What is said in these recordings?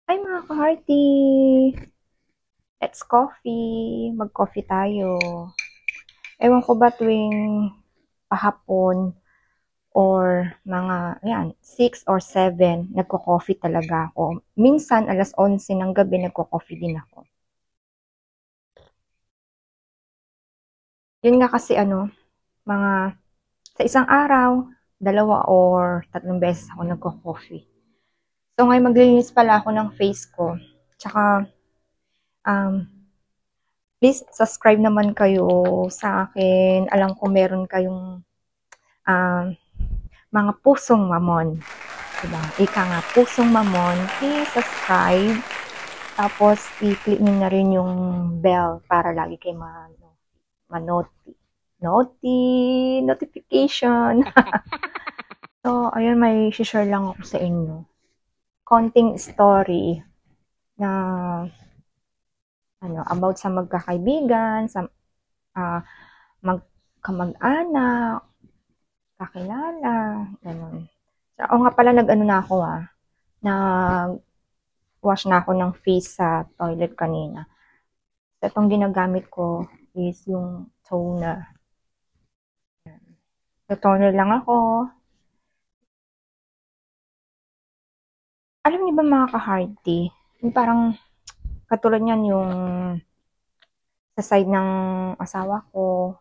Hi mga ka-hearty! Let's coffee! Mag-coffee tayo. Ewan ko ba tuwing pahapon or mga, yan, 6 or 7, nagko-coffee talaga ako. Minsan, alas 11 ng gabi, nagko-coffee din ako. Yun nga kasi mga sa isang araw, 2 or 3 beses ako nagko-coffee. So ngayon maglilinis pala ako ng face ko. Tsaka, um, please subscribe naman kayo sa akin. Alam ko meron kayong um, mga pusong mamon. Diba? Ika nga, pusong mamon. Please subscribe. Tapos, i-click nyo na rin yung bell para lagi kayo notification. So, ayun, may share lang ako sa inyo. Konting story na about sa magkakaibigan, sa magkamag-anak, kakilala, ganun. So, ako nga pala nag-ano na ako nag-wash na ako ng face sa toilet kanina. So, itong ginagamit ko is yung toner. So, toner lang ako. Alam niyo ba mga ka-hearty, yung parang katulad niyan yung sa side ng asawa ko,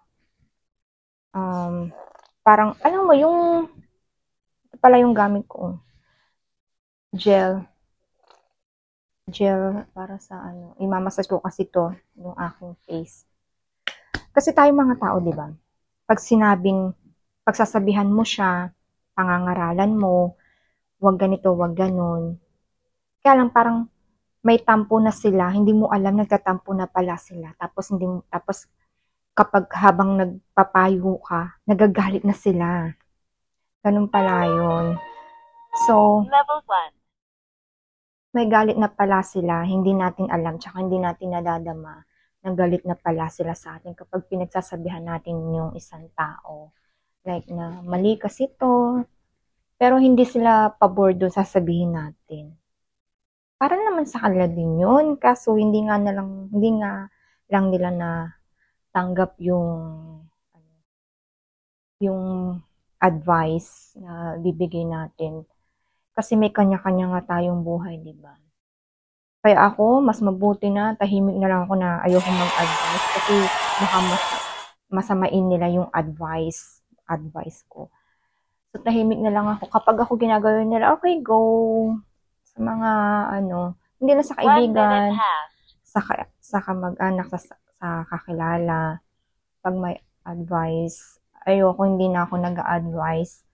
parang, alam mo, ito pala yung gamit ko, gel para sa imamassage ko kasi to yung aking face. Kasi tayo mga tao, di ba? Pagsasabihan mo siya, pangangaralan mo, wag ganito, wag ganon. Kaya lang parang may tampo na sila, hindi mo alam nagtatampo na pala sila. Tapos kapag habang nagpapayo ka, nagagalit na sila. Ganun pala yun. So, Level 1. may galit na pala sila, hindi natin alam, tsaka hindi natin nadadama. Nagalit na pala sila sa atin kapag pinagsasabihan natin yung isang tao. Like na, mali kasi to, pero hindi sila pabor doon sasabihin natin. Para naman sa kanila din yun, kaso hindi nga lang nila na tanggap yung advice na bibigay natin. Kasi may kanya-kanya nga tayong buhay, di ba? Kaya ako, mas mabuti na, tahimik na lang ako na ayokong mag-advise kasi baka masamain nila yung advice ko. So, tahimik na lang ako. Kapag ako ginagawa nila, okay, go. Sa mga, hindi na sa 1 minute kaibigan, passed. sa kamag-anak, sa kakilala, pag may advice, ayoko, hindi na ako nag-a-advise.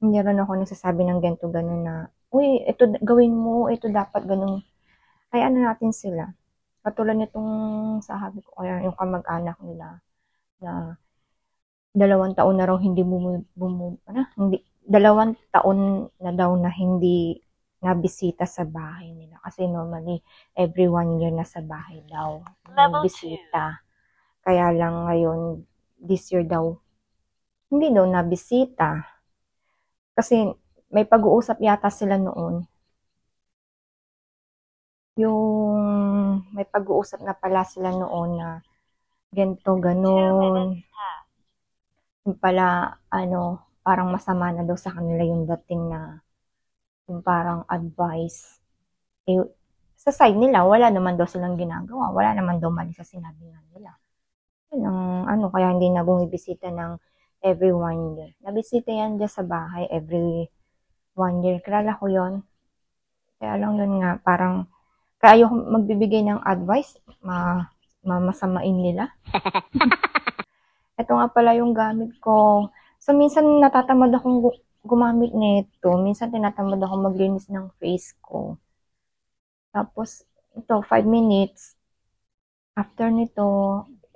Hindi rin ako nagsasabi ng ganito, gano'n na, uy, ito gawin mo, ito dapat ganun. Ay, natin sila. Katulad nitong sabi ko, kaya yung kamag-anak nila, na 2 taon na raw hindi, 2 taon na daw na hindi nabisita sa bahay nila. Kasi normally, every 1 year na sa bahay daw. Level 2. Bisita. Kaya lang ngayon, this year daw, hindi daw nabisita. Kasi may pag-uusap yata sila noon. Yung may pag-uusap na pala sila noon na ganito, 2 ganon. minutes passed. Yung pala, parang masama na daw sa kanila yung dating na yung parang advice. Eh, sa side nila, wala naman daw silang ginagawa. Wala naman daw mali sa sinabi nga nila. Yun ang kaya hindi na bumibisita ng every 1 year. Nabisita yan dyan sa bahay every 1 year. Kilala ko yon. Kaya lang yun nga, parang, kaya ayoko magbibigay ng advice, masamain nila. Ito nga pala yung gamit ko. So, minsan natatamad akong gumamit nito. Minsan tinatamad akong maglinis ng face ko. Tapos, ito, 5 minutes. After nito,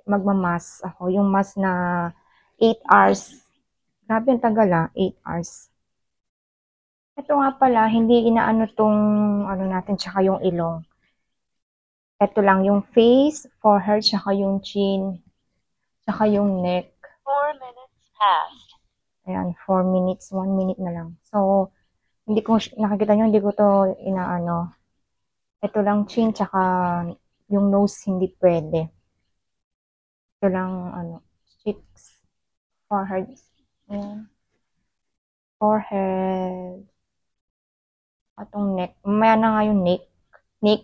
magmamas ako. Yung mask na 8 hours. Grabe ang tagal 8 hours. Ito nga pala, hindi inaano tong natin, tsaka yung ilong. Ito lang, yung face, forehead, tsaka yung chin, tsaka yung neck. 4 minutes passed. Ayan, 4 minutes, 1 minute na lang. So, hindi ko, nakikita nyo, hindi ko to inaano. Ito lang chin, tsaka yung nose hindi pwede. Ito lang, cheeks, forehead. Ayan. Forehead. Atong neck. Mamaya na nga yung neck. Neck.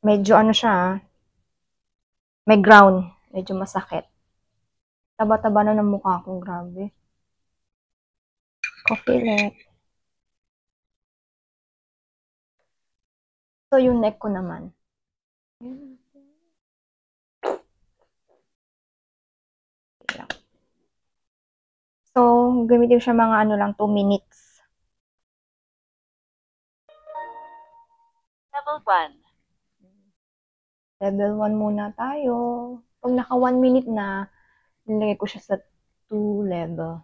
Medyo ano siya, may ground. Medyo masakit. Taba-taba na ng mukha ko. Grabe. Kopilet. So, yung neck ko naman. So, gamitin siya mga ano lang, 2 minutes. Level 1. Level 1 muna tayo. Pag naka 1 minute na, nilagay ko siya sa 2 level.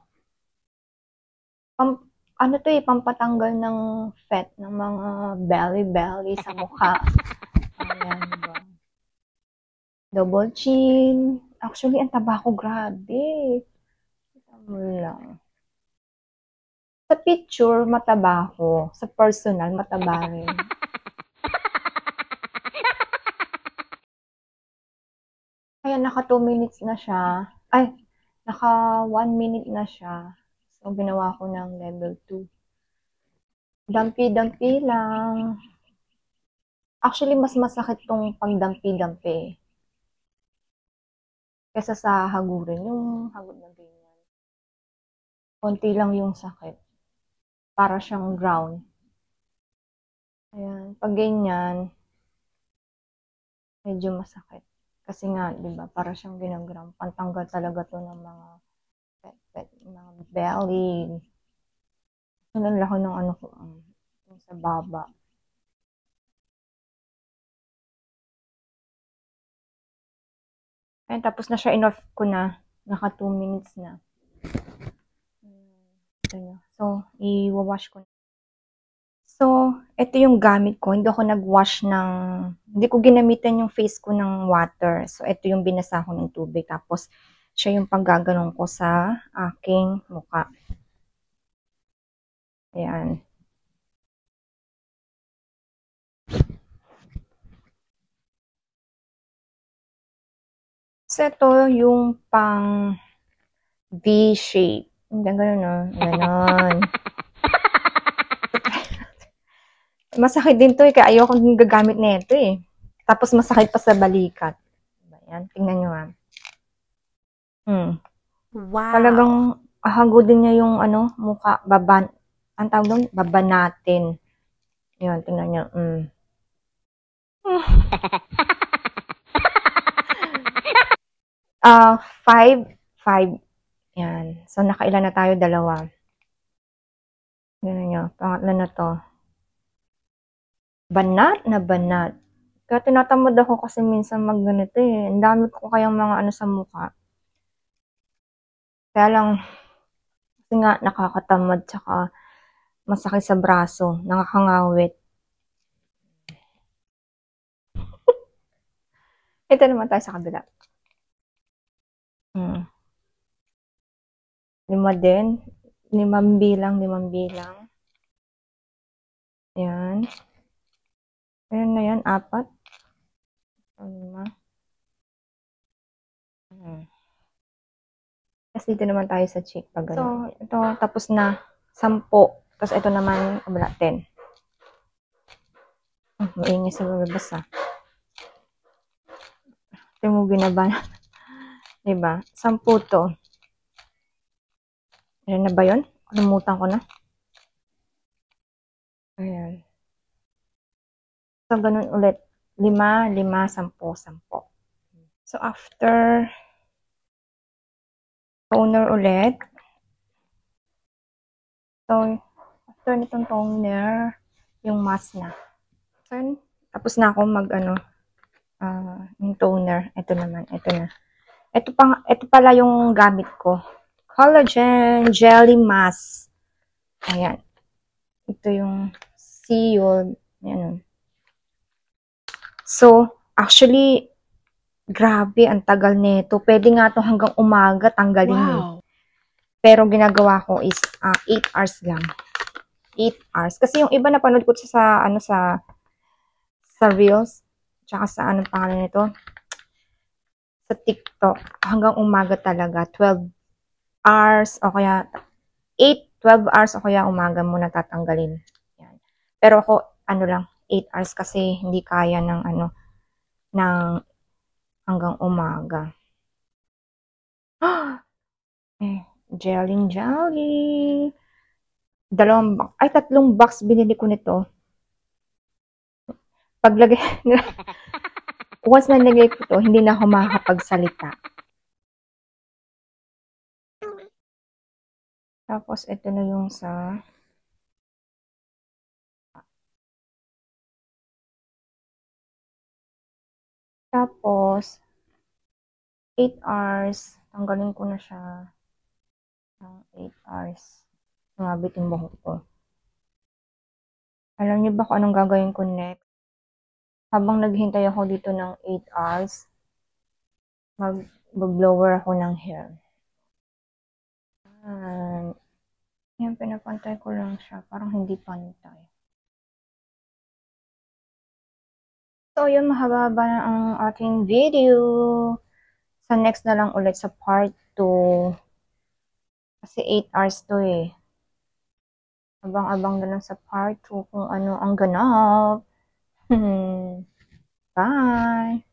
Ano to pampatanggal ng fat, ng mga belly sa mukha. Ayan, diba? Double chin. Actually, ang taba ko, grabe. Ano lang. Sa picture, mataba ko. Sa personal, mataba rin. Kaya naka 2 minutes na siya. Ay, naka 1 minute na siya. So, ginawa ko ng level 2. Dampi-dampi lang. Actually, mas masakit tong pagdampi-dampi. Kesa sa hagurin. Yung hagod na ganyan. Konti lang yung sakit. Para siyang ground. Ayan. Pag ganyan, medyo masakit. Kasi nga, di ba, para siyang ginagram. Pantanggal talaga to ng mga pet, mga belly. Ang laki ng ano ko, sa baba. Ayan, tapos na siya, in-off ko na. Naka 2 minutes na. So, i-wash ko na. So, ito yung gamit ko. Hindi ko ginamitan yung face ko ng water. So, ito yung binasa ko ng tubig. Tapos, siya yung paggaganong ko sa aking mukha. Ayan. So, ito yung pang V-shape. Ganun, no? Ganon. Masakit din to kaya ayoko din gagamit na ito Tapos masakit pa sa balikat. Ayan, tingnan nyo nga. Wow. Talagang hagodin niya yung mukha, ang tawag doon, baba natin. Ayan, tingnan nyo. 5. Yan. So, nakailan na tayo? 2. Ganun nyo. Pangatlo na to. Banat na banat. Kaya tinatamad ako kasi minsan magganito Ang dami ko kayang mga ano sa mukha. Kaya lang, kasi nga nakakatamad tsaka masakit sa braso. Nakakangawit. Ito naman tayo sa kabila. 5 din. 5 bilang. Ayan. Ayan na yan, 4. 5. Tapos dito naman tayo sa cheek pag gano'n. So, ito, tapos na 10. Tapos ito naman, kabila 10. Maingay sa babas Ito mo binaba. Diba? 10 to. Ayan na ba yun? Kalimutan ko na. Ayan. So, ganun ulit. 5, 10, 10. So, after toner ulit. So, after nitong toner, yung mask na. So, tapos na ako yung toner. Ito naman, ito na. Ito pala yung gamit ko. Collagen Jelly Mask. Ayan. Ito yung sealed. Ayan. So, actually, grabe, ang tagal nito. Pwede nga to hanggang umaga tanggalin. Wow. Pero ginagawa ko is 8 hours lang. 8 hours. Kasi yung iba napanood ko sa ano sa Reels, tsaka sa anong pangalan nito, sa TikTok, hanggang umaga talaga, 12 hours o kaya 12 hours o kaya umaga mo natatanggalin. Yan. Pero ako, ano lang, 8 hours kasi hindi kaya ng ano, ng hanggang umaga. Jelly. Tatlong box binili ko nito. Paglagay, once na nilagay ko to, hindi na ako makakapagsalita. Tapos, ito na yung sa tapos, 8 hours, tanggalin ko na siya ng 8 hours. Sumabit yung buhok ko. Alam niyo ba kung anong gagawin ko next? Habang naghihintay ako dito ng 8 hours, mag-blower ako ng hair. Yan, pinapantay ko lang siya. Parang hindi pantay. So, yun, mahaba na ang ating video. Sa next na lang ulit sa part 2. Kasi 8 hours to eh. Abang-abang na lang sa part 2 kung ano ang ganap. Bye!